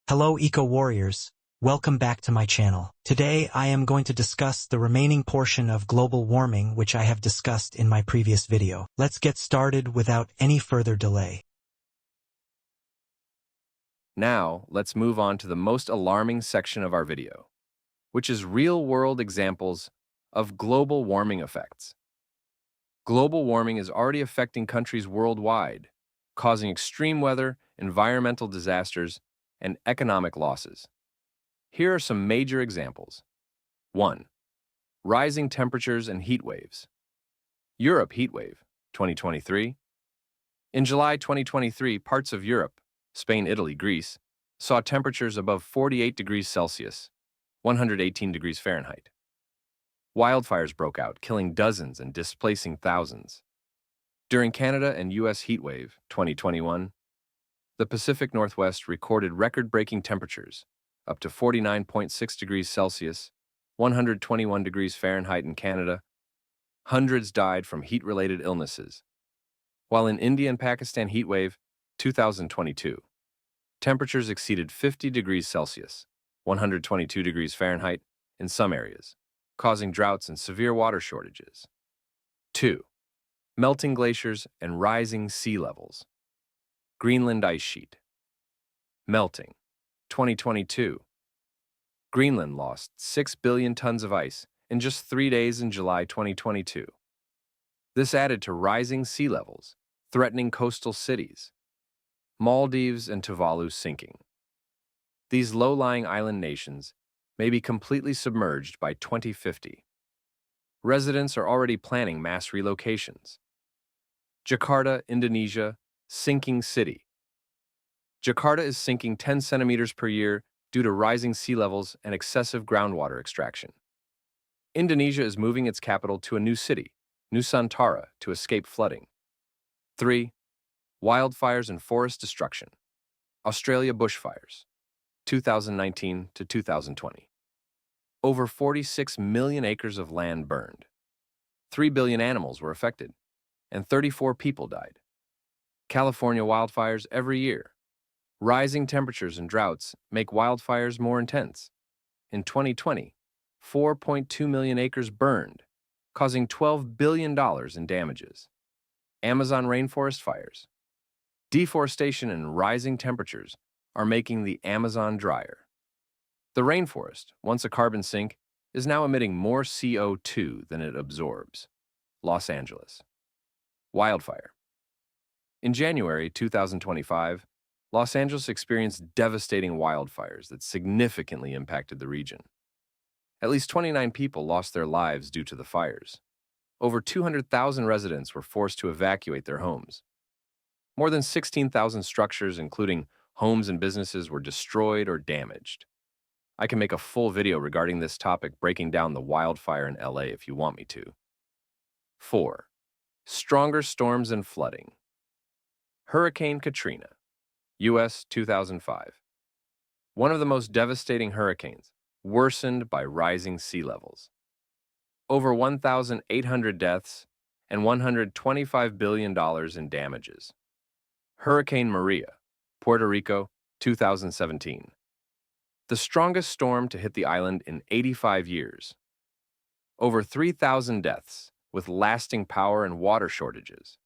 Hello eco-warriors, welcome back to my channel. Today I am going to discuss the remaining portion of global warming which I have discussed in my previous video. Let's get started without any further delay. Now, let's move on to the most alarming section of our video, which is real-world examples of global warming effects. Global warming is already affecting countries worldwide, causing extreme weather, environmental disasters, and economic losses. Here are some major examples. 1. Rising temperatures and heat waves. Europe heat wave, 2023. In July 2023, parts of Europe, Spain, Italy, Greece, saw temperatures above 48 degrees Celsius, 118 degrees Fahrenheit. Wildfires broke out, killing dozens and displacing thousands. During Canada and U.S. heat wave, 2021, the Pacific Northwest recorded record-breaking temperatures, up to 49.6 degrees Celsius, 121 degrees Fahrenheit in Canada. Hundreds died from heat-related illnesses. While in India and Pakistan heat wave, 2022, temperatures exceeded 50 degrees Celsius, 122 degrees Fahrenheit in some areas, causing droughts and severe water shortages. 2. Melting glaciers and rising sea levels. Greenland ice sheet. Melting. 2022. Greenland lost 6 billion tons of ice in just 3 days in July 2022. This added to rising sea levels, threatening coastal cities. Maldives and Tuvalu sinking. These low-lying island nations may be completely submerged by 2050. Residents are already planning mass relocations. Jakarta, Indonesia, sinking city. Jakarta is sinking 10 centimeters per year due to rising sea levels and excessive groundwater extraction. Indonesia is moving its capital to a new city, Nusantara, to escape flooding. 3. Wildfires and forest destruction. Australia bushfires, 2019 to 2020. Over 46 million acres of land burned. 3 billion animals were affected, and 34 people died. California wildfires every year. Rising temperatures and droughts make wildfires more intense. In 2020, 4.2 million acres burned, causing $12 billion in damages. Amazon rainforest fires. Deforestation and rising temperatures are making the Amazon drier. The rainforest, once a carbon sink, is now emitting more CO2 than it absorbs. Los Angeles. Wildfire. In January 2025, Los Angeles experienced devastating wildfires that significantly impacted the region. At least 29 people lost their lives due to the fires. Over 200,000 residents were forced to evacuate their homes. More than 16,000 structures, including homes and businesses, were destroyed or damaged. I can make a full video regarding this topic breaking down the wildfire in LA if you want me to. 4. Stronger storms and flooding. Hurricane Katrina, U.S. 2005. One of the most devastating hurricanes, worsened by rising sea levels. Over 1,800 deaths and $125 billion in damages. Hurricane Maria, Puerto Rico, 2017. The strongest storm to hit the island in 85 years. Over 3,000 deaths, with lasting power and water shortages.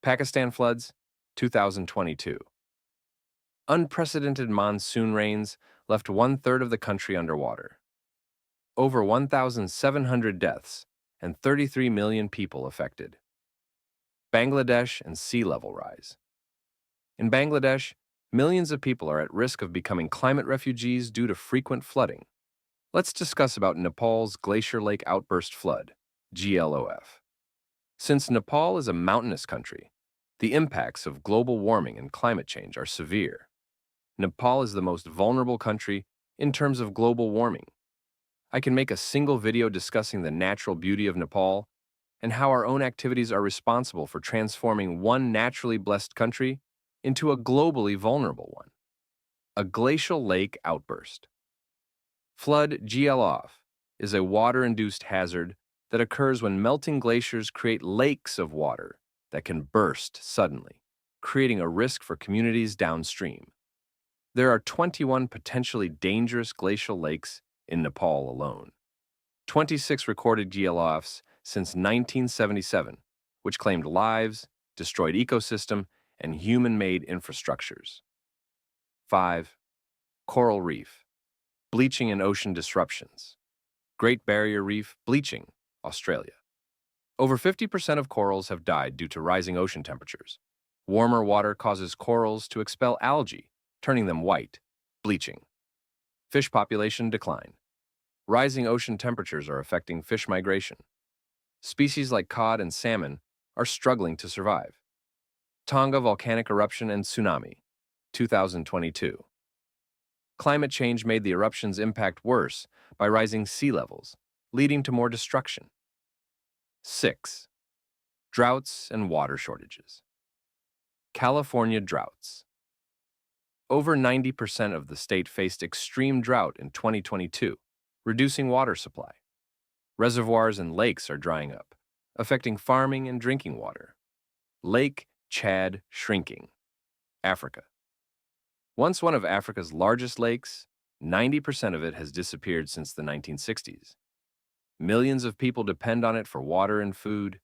Pakistan floods, 2022. Unprecedented monsoon rains left 1/3 of the country underwater. Over 1,700 deaths and 33 million people affected. Bangladesh and sea level rise. In Bangladesh, millions of people are at risk of becoming climate refugees due to frequent flooding. Let's discuss about Nepal's Glacier Lake Outburst Flood, GLOF. Since Nepal is a mountainous country, the impacts of global warming and climate change are severe. Nepal is the most vulnerable country in terms of global warming. I can make a single video discussing the natural beauty of Nepal and how our own activities are responsible for transforming one naturally blessed country into a globally vulnerable one. A glacial lake outburst. Flood GLOF is a water-induced hazard that occurs when melting glaciers create lakes of water that can burst suddenly, creating a risk for communities downstream. There are 21 potentially dangerous glacial lakes in Nepal alone. 26 recorded GLOFs since 1977, which claimed lives, destroyed ecosystem, and human-made infrastructures. 5. Coral reef, bleaching and ocean disruptions. Great Barrier Reef bleaching, Australia. Over 50% of corals have died due to rising ocean temperatures. Warmer water causes corals to expel algae, turning them white, bleaching. Fish population decline. Rising ocean temperatures are affecting fish migration. Species like cod and salmon are struggling to survive. Tonga volcanic eruption and tsunami, 2022. Climate change made the eruption's impact worse by rising sea levels, leading to more destruction. 6. Droughts and water shortages. California droughts. Over 90% of the state faced extreme drought in 2022, reducing water supply. Reservoirs and lakes are drying up, affecting farming and drinking water. Lake Chad shrinking. Africa. Once one of Africa's largest lakes, 90% of it has disappeared since the 1960s. Millions of people depend on it for water and food.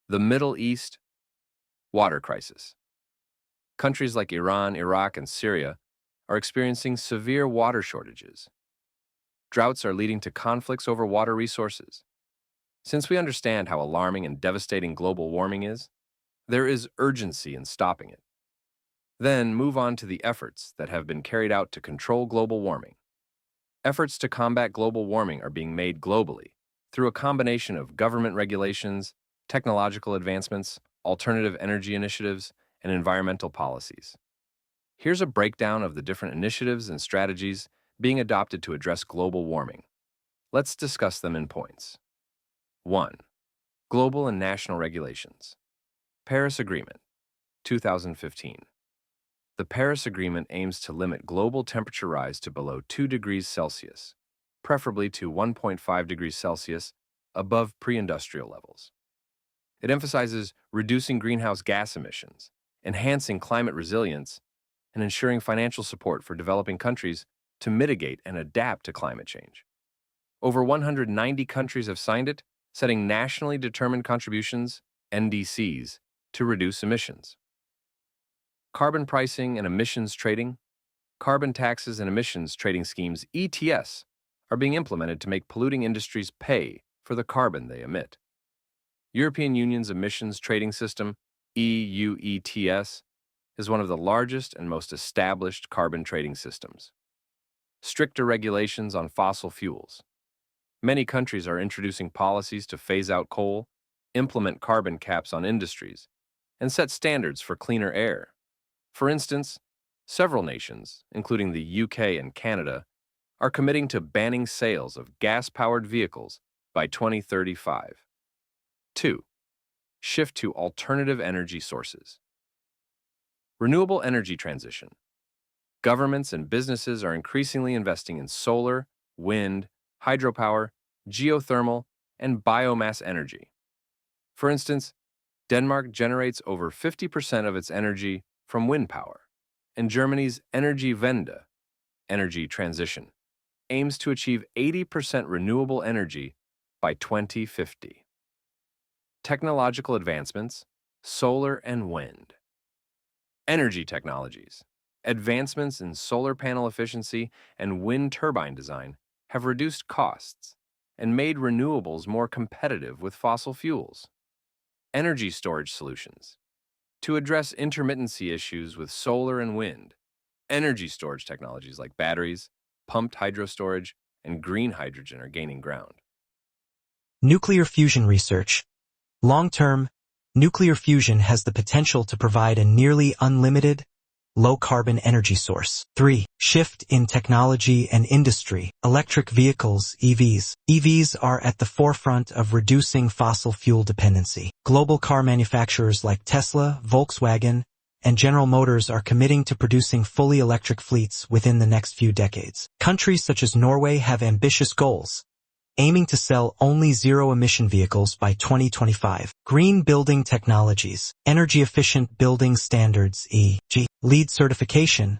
The Middle East, water crisis. Countries like Iran, Iraq, and Syria are experiencing severe water shortages. Droughts are leading to conflicts over water resources. Since we understand how alarming and devastating global warming is, there is urgency in stopping it. Then move on to the efforts that have been carried out to control global warming. Efforts to combat global warming are being made globally through a combination of government regulations, technological advancements, alternative energy initiatives, and environmental policies. Here's a breakdown of the different initiatives and strategies being adopted to address global warming. Let's discuss them in points. 1. Global and national regulations. Paris Agreement, 2015. The Paris Agreement aims to limit global temperature rise to below 2 degrees Celsius, preferably to 1.5 degrees Celsius above pre-industrial levels. It emphasizes reducing greenhouse gas emissions, enhancing climate resilience, and ensuring financial support for developing countries to mitigate and adapt to climate change. Over 190 countries have signed it, setting nationally determined contributions, NDCs, to reduce emissions. Carbon pricing and emissions trading. Carbon taxes and emissions trading schemes, ETS, are being implemented to make polluting industries pay for the carbon they emit. European Union's emissions trading system, EU ETS, is one of the largest and most established carbon trading systems. Stricter regulations on fossil fuels. Many countries are introducing policies to phase out coal, implement carbon caps on industries, and set standards for cleaner air. For instance, several nations, including the UK and Canada, are committing to banning sales of gas-powered vehicles by 2035. 2. Shift to alternative energy sources. Renewable energy transition. Governments and businesses are increasingly investing in solar, wind, hydropower, geothermal, and biomass energy. For instance, Denmark generates over 50% of its energy from wind power, and Germany's Energiewende, energy transition, aims to achieve 80% renewable energy by 2050. Technological advancements, solar and wind. Energy technologies. Advancements in solar panel efficiency and wind turbine design have reduced costs and made renewables more competitive with fossil fuels. Energy storage solutions. To address intermittency issues with solar and wind, energy storage technologies like batteries, pumped hydro storage, and green hydrogen are gaining ground. Nuclear fusion research. Long-term, nuclear fusion has the potential to provide a nearly unlimited, low-carbon energy source. 3. Shift in technology and industry. Electric vehicles, EVs. EVs are at the forefront of reducing fossil fuel dependency. Global car manufacturers like Tesla, Volkswagen, and General Motors are committing to producing fully electric fleets within the next few decades. Countries such as Norway have ambitious goals, aiming to sell only zero-emission vehicles by 2025. Green building technologies. Energy-efficient building standards, e.g., LEED certification,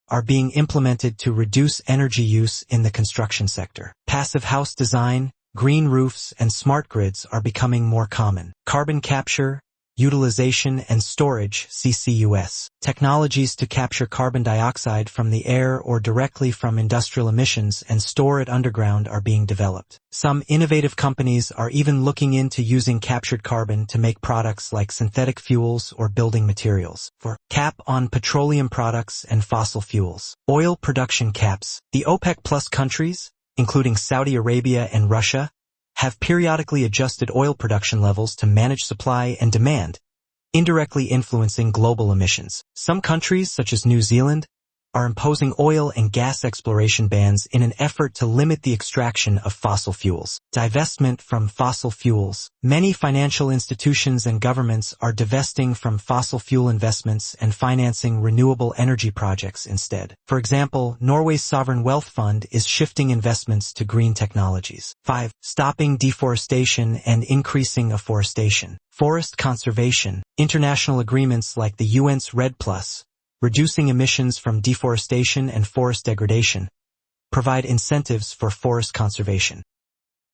are being implemented to reduce energy use in the construction sector. Passive house design, green roofs, and smart grids are becoming more common. Carbon capture, utilization, and storage (CCUS). Technologies to capture carbon dioxide from the air or directly from industrial emissions and store it underground are being developed. Some innovative companies are even looking into using captured carbon to make products like synthetic fuels or building materials. For cap on petroleum products and fossil fuels. Oil production caps. The OPEC Plus countries, including Saudi Arabia and Russia, have periodically adjusted oil production levels to manage supply and demand, indirectly influencing global emissions. Some countries, such as New Zealand, are imposing oil and gas exploration bans in an effort to limit the extraction of fossil fuels. Divestment from fossil fuels. Many financial institutions and governments are divesting from fossil fuel investments and financing renewable energy projects instead. For example, Norway's sovereign wealth fund is shifting investments to green technologies. 5. Stopping deforestation and increasing afforestation. Forest conservation. International agreements like the UN's REDD+, reducing emissions from deforestation and forest degradation, provide incentives for forest conservation.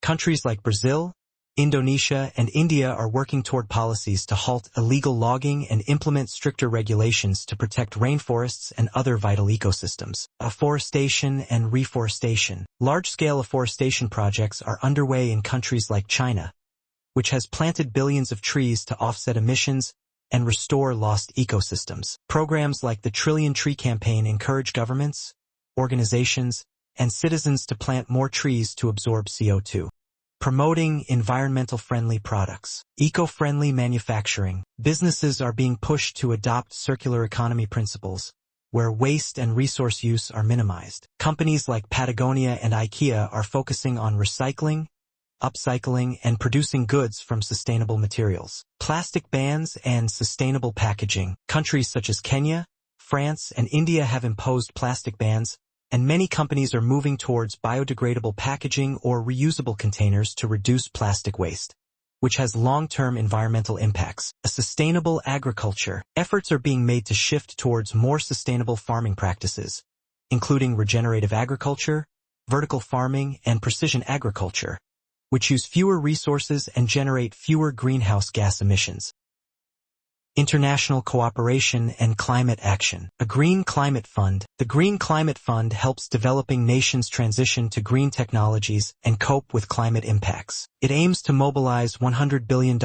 Countries like Brazil, Indonesia, and India are working toward policies to halt illegal logging and implement stricter regulations to protect rainforests and other vital ecosystems. Afforestation and reforestation. Large-scale afforestation projects are underway in countries like China, which has planted billions of trees to offset emissions and restore lost ecosystems. Programs like the Trillion Tree Campaign encourage governments, organizations, and citizens to plant more trees to absorb CO2. Promoting environmental-friendly products. Eco-friendly manufacturing. Businesses are being pushed to adopt circular economy principles, where waste and resource use are minimized. Companies like Patagonia and IKEA are focusing on recycling, upcycling, and producing goods from sustainable materials. Plastic bans and sustainable packaging. Countries such as Kenya, France, and India have imposed plastic bans, and many companies are moving towards biodegradable packaging or reusable containers to reduce plastic waste, which has long-term environmental impacts. A sustainable agriculture. Efforts are being made to shift towards more sustainable farming practices, including regenerative agriculture, vertical farming, and precision agriculture, which use fewer resources and generate fewer greenhouse gas emissions. International cooperation and climate action. A Green Climate Fund. The Green Climate Fund helps developing nations transition to green technologies and cope with climate impacts. It aims to mobilize $100 billion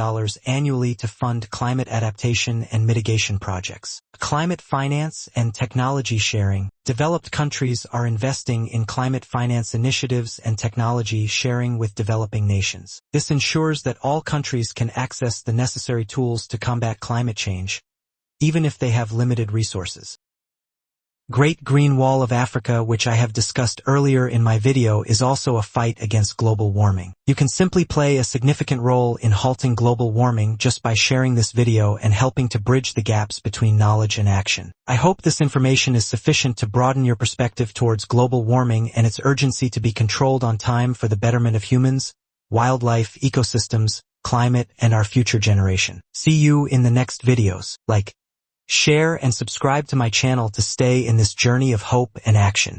annually to fund climate adaptation and mitigation projects. Climate finance and technology sharing. Developed countries are investing in climate finance initiatives and technology sharing with developing nations. This ensures that all countries can access the necessary tools to combat climate change, even if they have limited resources. Great Green Wall of Africa, which I have discussed earlier in my video, is also a fight against global warming. You can simply play a significant role in halting global warming just by sharing this video and helping to bridge the gaps between knowledge and action. I hope this information is sufficient to broaden your perspective towards global warming and its urgency to be controlled on time for the betterment of humans, wildlife, ecosystems, climate, and our future generation. See you in the next videos. Like, share, and subscribe to my channel to stay in this journey of hope and action.